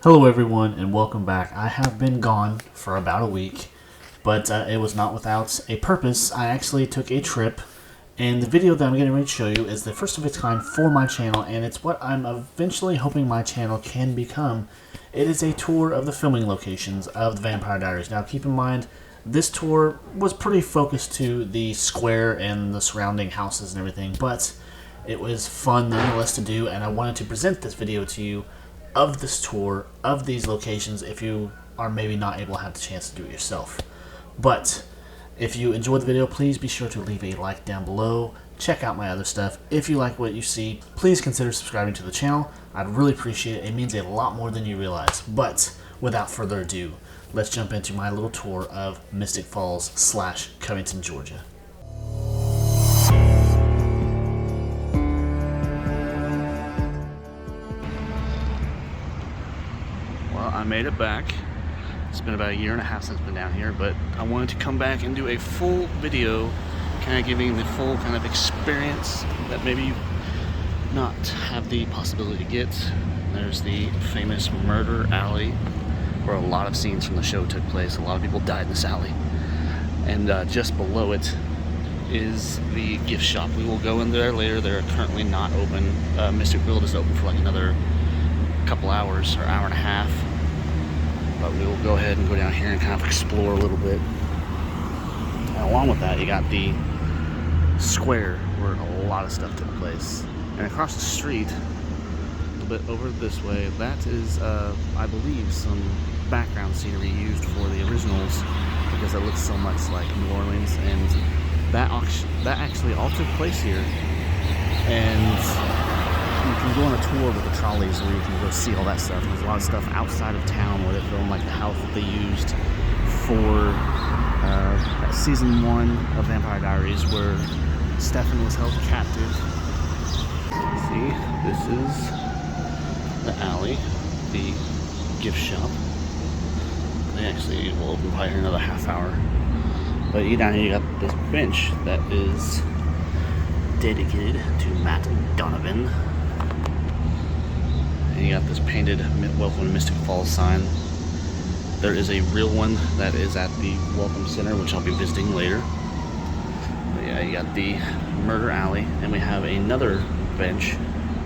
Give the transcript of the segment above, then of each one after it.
Hello everyone and welcome back. I have been gone for about a week, but it was not without a purpose. I actually took a trip, and the video that I'm getting ready to show you is the first of its kind for my channel, and it's what I'm eventually hoping my channel can become. It is a tour of the filming locations of the Vampire Diaries. Now keep in mind, this tour was pretty focused to the square and the surrounding houses and everything, but it was fun nonetheless to do, and I wanted to present this video to you of this tour, of these locations, if you are maybe not able to have the chance to do it yourself. But if you enjoyed the video, please be sure to leave a like down below. Check out my other stuff. If you like what you see, please consider subscribing to the channel. I'd really appreciate it. It means a lot more than you realize. But without further ado, let's jump into my little tour of Mystic Falls / Covington, Georgia. I made it back. It's been about a year and a half since I've been down here, but I wanted to come back and do a full video, kind of giving the full kind of experience that maybe you not have the possibility to get. There's the famous Murder Alley, where a lot of scenes from the show took place. A lot of people died in this alley. And just below it is the gift shop. We will go in there later. They're currently not open. Mystic World is open for like another couple hours or hour and a half. But we will go ahead and go down here and kind of explore a little bit. And along with that, you got the square where a lot of stuff took place. And across the street, a little bit over this way, that is, I believe, some background scenery used for the originals, because it looks so much like New Orleans. And that actually all took place here. And you can go on a tour with the trolleys where you can go see all that stuff. There's a lot of stuff outside of town where they filmed, like the house that they used for season 1 of Vampire Diaries, where Stefan was held captive. See, this is the alley, the gift shop. They actually will open probably in another half hour. But you down here, you got this bench that is dedicated to Matt Donovan. And you got this painted Welcome to Mystic Falls sign. There is a real one that is at the Welcome Center, which I'll be visiting later. But yeah, you got the Murder Alley, and we have another bench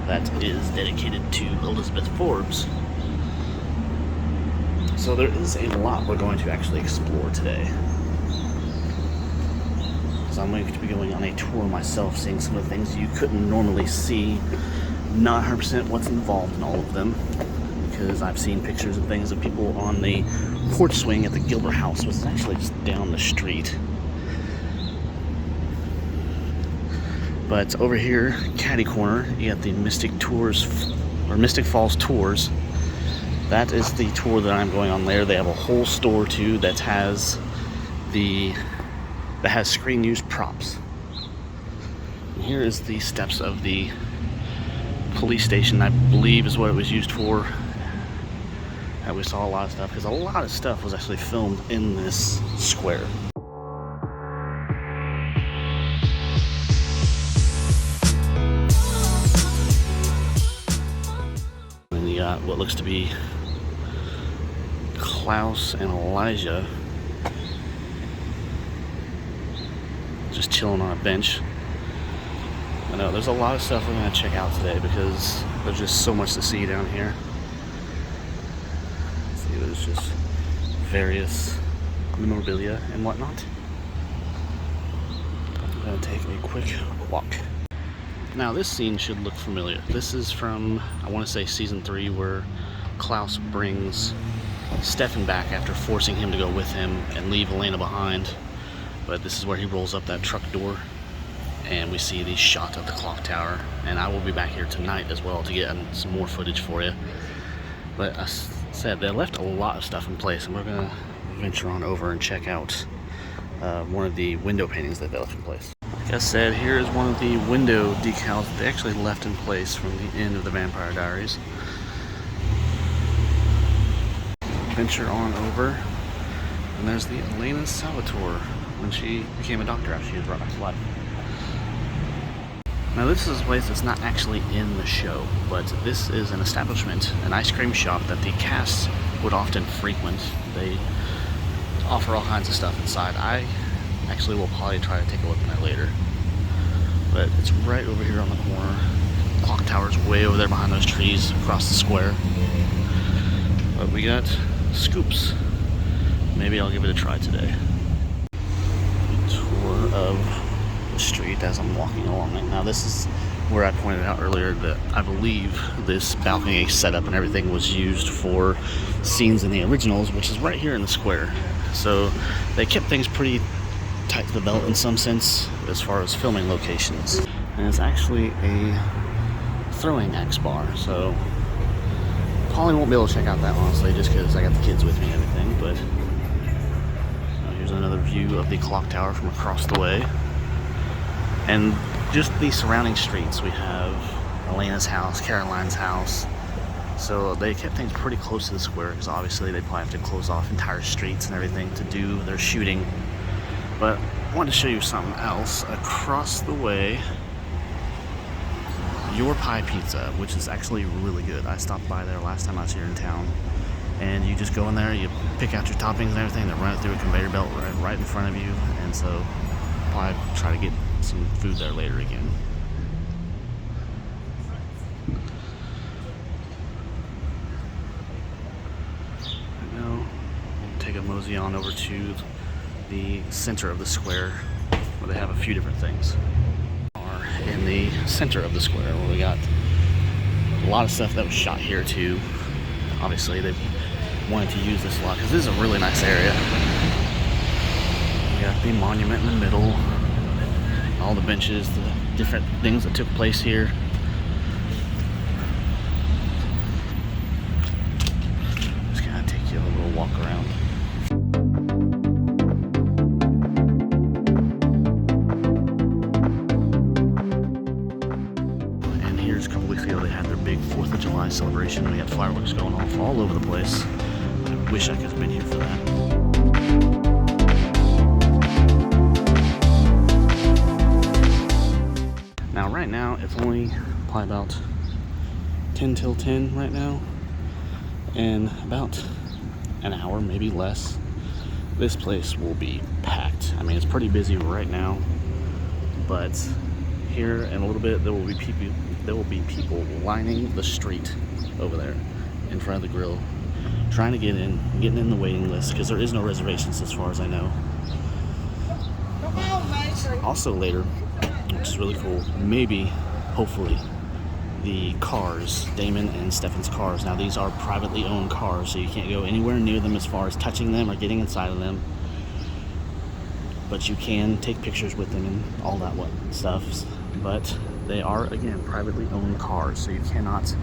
that is dedicated to Elizabeth Forbes. So there is a lot we're going to actually explore today. So I'm going to be going on a tour myself, seeing some of the things you couldn't normally see. Not 100% what's involved in all of them, because I've seen pictures and things of people on the porch swing at the Gilbert house, which is actually just down the street. But over here, catty corner, you got the Mystic Tours, or Mystic Falls Tours. That is the tour that I'm going on there. They have a whole store too that has screen used props. And here is the steps of the police station, I believe is what it was used for. And we saw a lot of stuff, because a lot of stuff was actually filmed in this square. And you got what looks to be Klaus and Elijah just chilling on a bench. I know there's a lot of stuff we're going to check out today, because there's just so much to see down here. See, there's just various memorabilia and whatnot. I'm going to take a quick walk. Now this scene should look familiar. This is from, I want to say, season 3, where Klaus brings Stefan back after forcing him to go with him and leave Elena behind. But this is where he rolls up that truck door, and we see the shot of the clock tower. And I will be back here tonight as well to get some more footage for you. But I said they left a lot of stuff in place, and we're gonna venture on over and check out one of the window paintings that they left in place. Like I said, here is one of the window decals that they actually left in place from the end of the Vampire Diaries. Venture on over, and there's the Elena Salvatore when she became a doctor after she was brought back to life. Now this is a place that's not actually in the show, but this is an establishment, an ice cream shop that the cast would often frequent. They offer all kinds of stuff inside. I actually will probably try to take a look at that later. But it's right over here on the corner. Clock tower's way over there behind those trees across the square. But we got scoops. Maybe I'll give it a try today. Tour of the street as I'm walking along it. Now this is where I pointed out earlier that I believe this balcony setup and everything was used for scenes in the originals, which is right here in the square. So they kept things pretty tight to the belt in some sense as far as filming locations. And it's actually a throwing axe bar, so probably won't be able to check out that honestly just because I got the kids with me and everything. But here's another view of the clock tower from across the way. And just the surrounding streets, we have Elena's house, Caroline's house. So they kept things pretty close to the square because obviously they probably have to close off entire streets and everything to do their shooting. But I wanted to show you something else. Across the way, Your Pie Pizza, which is actually really good. I stopped by there last time I was here in town. And you just go in there, you pick out your toppings and everything, they run it through a conveyor belt right in front of you. And so I'll probably try to get some food there later again. Now we'll take a mosey on over to the center of the square where they have a few different things. Are in the center of the square where we got a lot of stuff that was shot here too. Obviously they wanted to use this a lot because this is a really nice area. We got the monument in the middle, all the benches, the different things that took place here. Just gonna take you a little walk around. And here's a couple weeks ago they had their big 4th of July celebration. We had fireworks going off all over the place. I wish I could have been here for that. Now right now it's only probably about 10 till 10 right now, and about an hour, maybe less, this place will be packed. I mean, it's pretty busy right now, but here in a little bit there will be people lining the street over there in front of the grill, trying to getting in the waiting list because there is no reservations as far as I know. Also later, which is really cool, maybe, hopefully, the cars, Damon and Stefan's cars. Now these are privately owned cars, so you can't go anywhere near them as far as touching them or getting inside of them. But you can take pictures with them and all that stuff. But they are, again, privately owned cars, so you cannot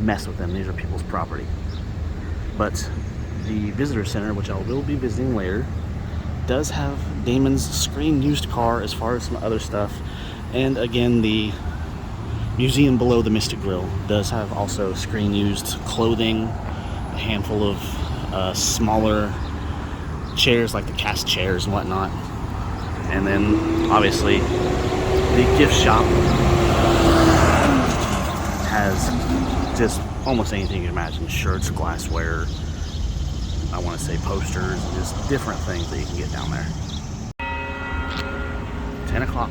mess with them. These are people's property. But the visitor center, which I will be visiting later, does have Damon's screen used car as far as some other stuff. And again, the museum below the Mystic Grill does have also screen used clothing, a handful of smaller chairs like the cast chairs and whatnot. And then obviously the gift shop has just almost anything you can imagine. Shirts, glassware, I want to say posters, just different things that you can get down there. 10 o'clock.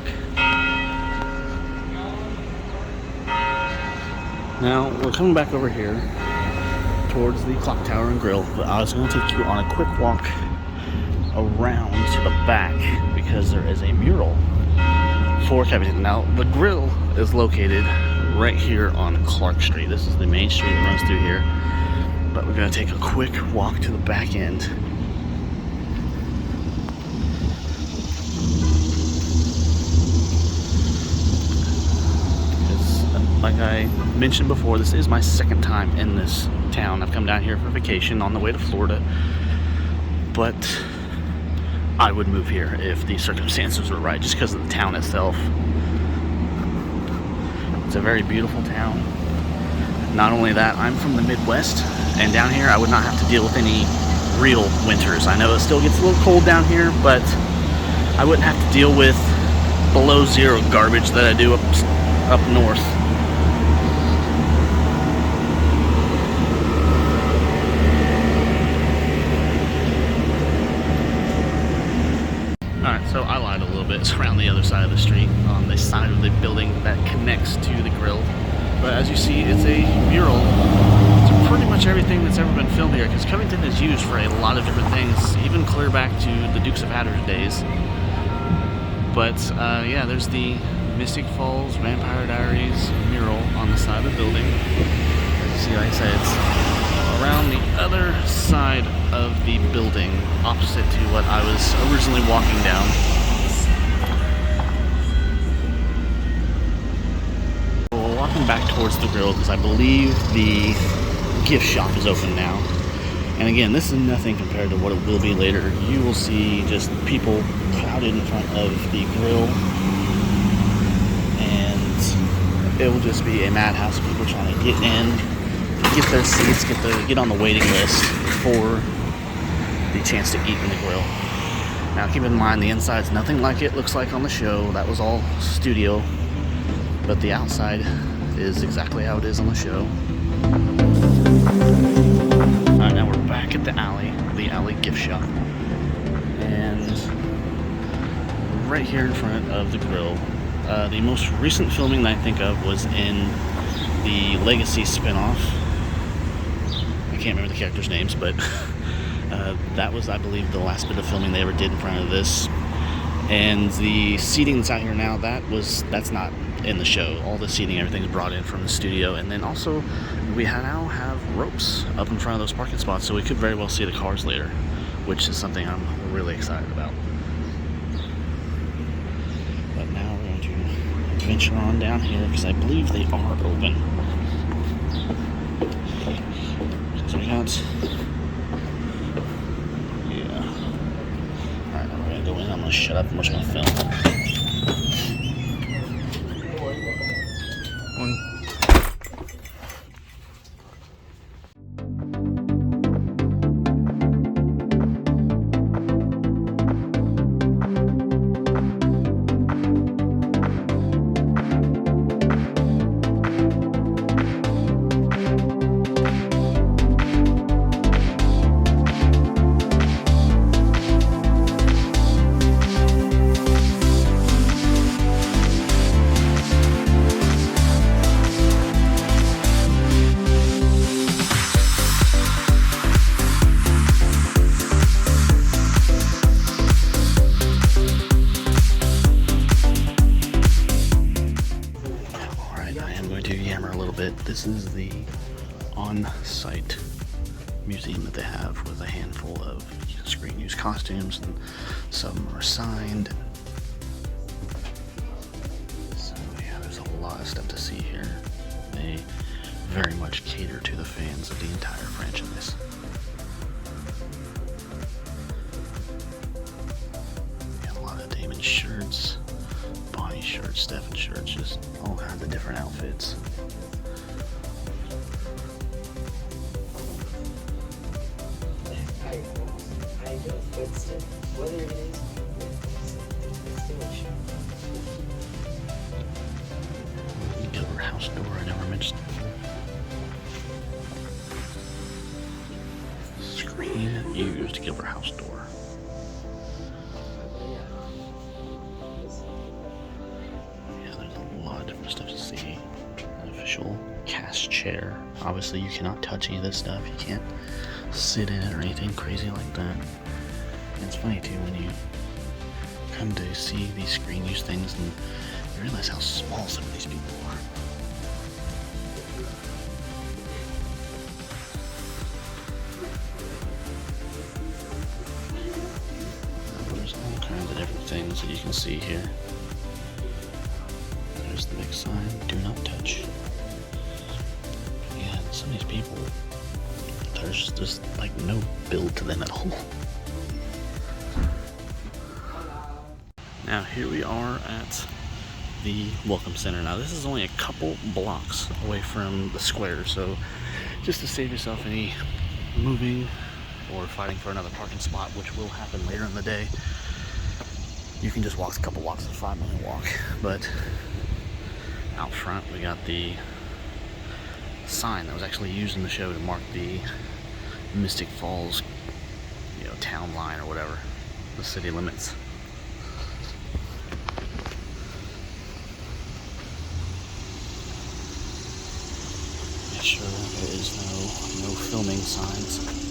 Now we're coming back over here towards the clock tower and grill, but I was going to take you on a quick walk around to the back because there is a mural for Kevin. Now the grill is located right here on Clark Street. This is the main street that runs through here, but we're going to take a quick walk to the back end. Like I mentioned before, this is my second time in this town. I've come down here for vacation on the way to Florida, but I would move here if the circumstances were right, just because of the town itself. It's a very beautiful town. Not only that, I'm from the Midwest, and down here I would not have to deal with any real winters. I know it still gets a little cold down here, but I wouldn't have to deal with below zero garbage that I do up up north. Alright, so I lied a little bit. It's around the other side of the street, on the side of the building that connects to the grill. But as you see, it's a mural to pretty much everything that's ever been filmed here, because Covington is used for a lot of different things, even clear back to the Dukes of Hazzard days. But yeah, there's the Mystic Falls Vampire Diaries mural on the side of the building. As you see, like I said, it's around the other side of the building, opposite to what I was originally walking down. We're walking back towards the grill because I believe the gift shop is open now. And again, this is nothing compared to what it will be later. You will see just people crowded in front of the grill, and it will just be a madhouse of people trying to get in, get their seats, get on the waiting list for the chance to eat in the grill. Now keep in mind, the inside's nothing like it looks like on the show. That was all studio, but the outside is exactly how it is on the show. Alright, now we're back at the alley gift shop, and right here in front of the grill. The most recent filming that I think of was in the Legacy spinoff. I can't remember the characters' names, but that was, I believe, the last bit of filming they ever did in front of this. And the seating that's out here now, that's not in the show. All the seating, everything's brought in from the studio. And then also, we now have ropes up in front of those parking spots, so we could very well see the cars later, which is something I'm really excited about. But now we're going to venture on down here, because I believe they are open. So we got... go in. I'm gonna shut up and watch my film. This is the on-site museum that they have with a handful of screen use costumes, and some are signed. So yeah, there's a lot of stuff to see here. They very much cater to the fans of the entire franchise. Yeah, a lot of Damon shirts, Bonnie shirts, Stefan shirts, just all kinds of different outfits. Gilbert House door, I never mentioned. Screen used Gilbert House door. Yeah, there's a lot of different stuff to see. An official cast chair. Obviously, you cannot touch any of this stuff. You can't sit in it or anything crazy like that. And it's funny too when you come to see these screen use things and you realize how small some of these people are. There's all kinds of different things that you can see here. There's the big sign, do not touch. Yeah, some of these people, there's just like no build to them at all. Now here we are at the Welcome Center. Now this is only a couple blocks away from the square, so just to save yourself any moving or fighting for another parking spot, which will happen later in the day, you can just walk a couple blocks, a 5-minute walk. But Out front, we got the sign that was actually used in the show to mark the Mystic Falls, town line or whatever, the city limits. Make sure there is no filming signs.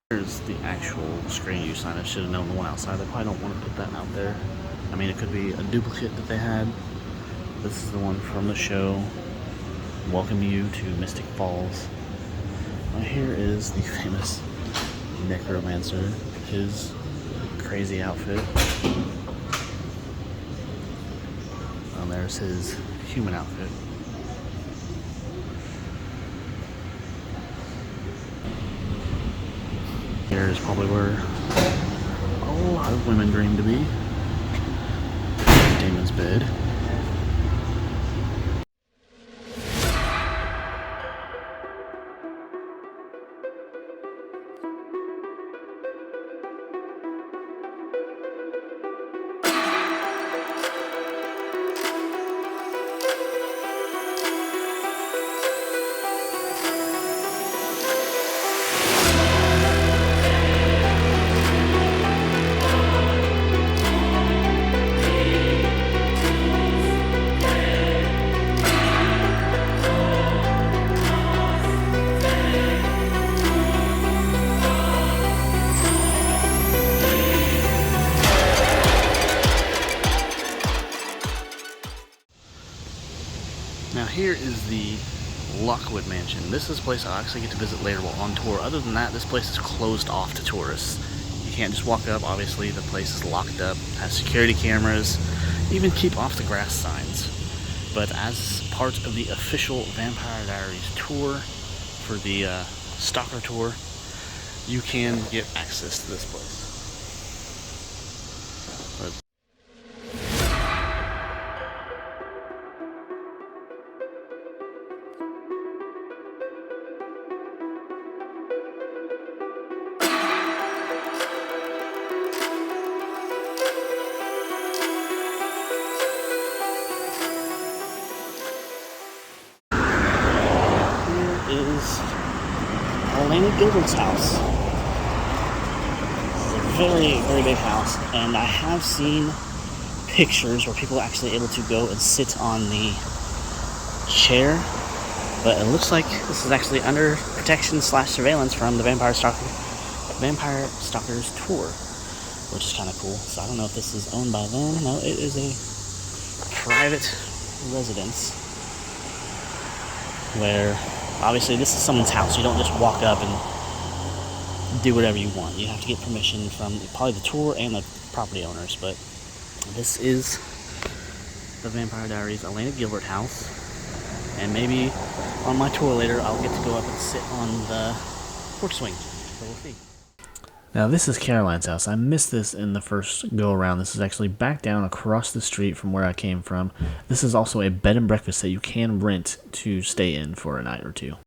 Here's the actual screen use sign. I should have known the one outside. They probably don't want to put that out there. I mean, it could be a duplicate that they had. This is the one from the show. Welcome you to Mystic Falls. Here is the famous necromancer. His crazy outfit. And there's his human outfit. Here is probably where a lot of women dream to be. Damon's bed. Now here is the Lockwood Mansion. This is a place I'll actually get to visit later while on tour. Other than that, this place is closed off to tourists. You can't just walk up. Obviously, the place is locked up, has security cameras, even keep off the grass signs. But as part of the official Vampire Diaries tour, for the Stalker tour, you can get access to this place. But is Elena Gilbert's house. It's a very, very big house, and I have seen pictures where people are actually able to go and sit on the chair, but it looks like this is actually under protection / surveillance from the Vampire Stalkers tour, which is kind of cool. So I don't know if this is owned by them. No, it is a private residence where obviously this is someone's house. You don't just walk up and do whatever you want. You have to get permission from probably the tour and the property owners. But this is the Vampire Diaries Elena Gilbert house. And maybe on my tour later I'll get to go up and sit on the porch swing. So we'll see. Now this is Caroline's house. I missed this in the first go around. This is actually back down across the street from where I came from. This is also a bed and breakfast that you can rent to stay in for a night or two.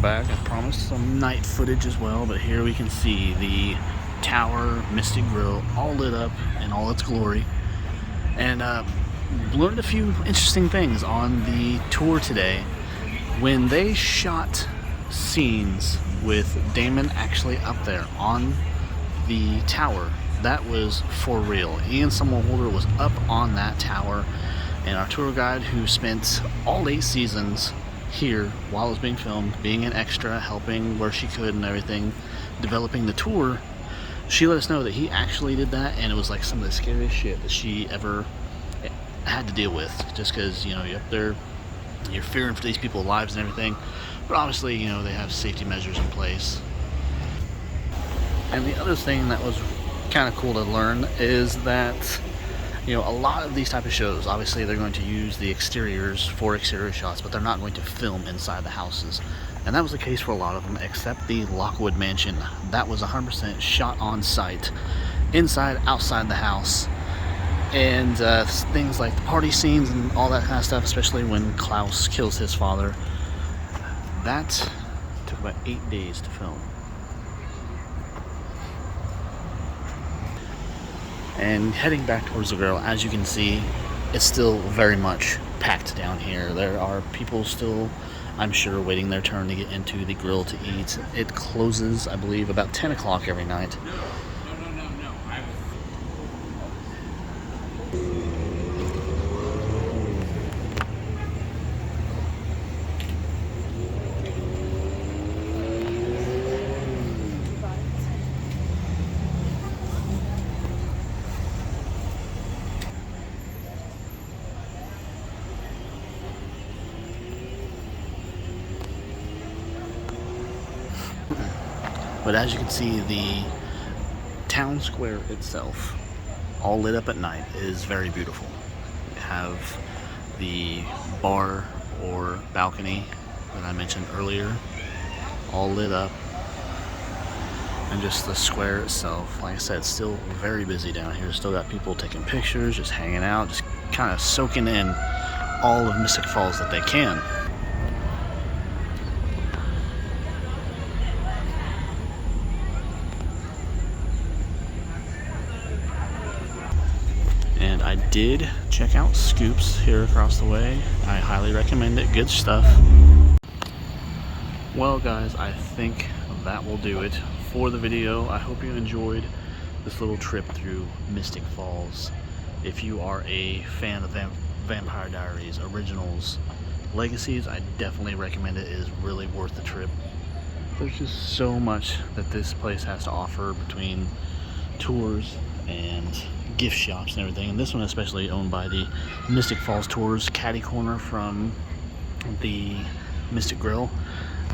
back. I promised some night footage as well, but here we can see the Tower Mystic Grill all lit up in all its glory. And learned a few interesting things on the tour today. When they shot scenes with Damon actually up there on the tower, that was for real. Ian Somerhalder was up on that tower, and our tour guide, who spent all 8 seasons here while it was being filmed, being an extra, helping where she could and everything, developing the tour, she let us know that he actually did that, and it was like some of the scariest shit that she ever had to deal with, just because, you know, you're up there, you're fearing for these people's lives and everything, but obviously, you know, they have safety measures in place. And the other thing that was kind of cool to learn is that, you know, a lot of these type of shows, obviously they're going to use the exteriors for exterior shots, but they're not going to film inside the houses. And that was the case for a lot of them, except the Lockwood Mansion. That was 100% shot on site, inside, outside the house. And things like the party scenes and all that kind of stuff, especially when Klaus kills his father, that took about 8 days to film. And heading back towards the grill, as you can see, it's still very much packed down here. There are people still, I'm sure, waiting their turn to get into the grill to eat. It closes, I believe, about 10 o'clock every night. No. But as you can see, the town square itself, all lit up at night, is very beautiful. You have the bar or balcony that I mentioned earlier, all lit up. And just the square itself, like I said, it's still very busy down here. Still got people taking pictures, just hanging out, just kind of soaking in all of Mystic Falls that they can. And I did check out Scoops here across the way. I highly recommend it. Good stuff. Well, guys, I think that will do it for the video. I hope you enjoyed this little trip through Mystic Falls. If you are a fan of Vampire Diaries, Originals, Legacies, I definitely recommend it. It is really worth the trip. There's just so much that this place has to offer, between tours and gift shops and everything. And this one especially owned by the Mystic Falls Tours, catty corner from the Mystic Grill.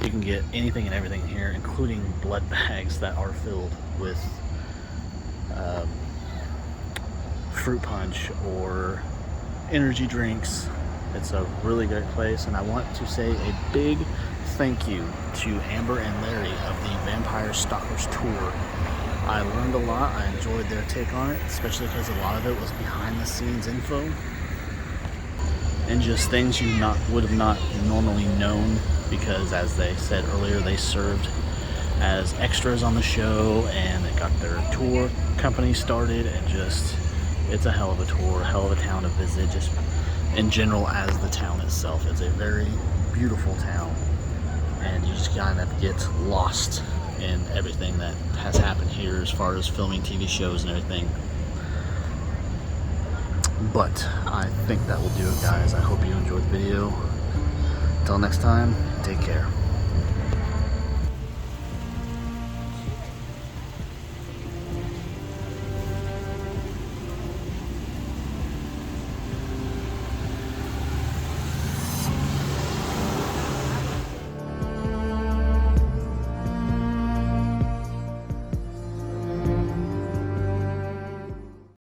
You can get anything and everything here, including blood bags that are filled with fruit punch or energy drinks. It's a really great place, and I want to say a big thank you to Amber and Larry of the Vampire Stalkers Tour. I learned a lot. I enjoyed their take on it, especially because a lot of it was behind the scenes info and just things you would have not normally known, because as they said earlier, they served as extras on the show and it got their tour company started, and just, it's a hell of a tour, hell of a town to visit, just in general. As the town itself, it's a very beautiful town, and you just kind of get lost in everything that has happened here as far as filming TV shows and everything. But I think that will do it, guys. I hope you enjoyed the video. Until next time, take care.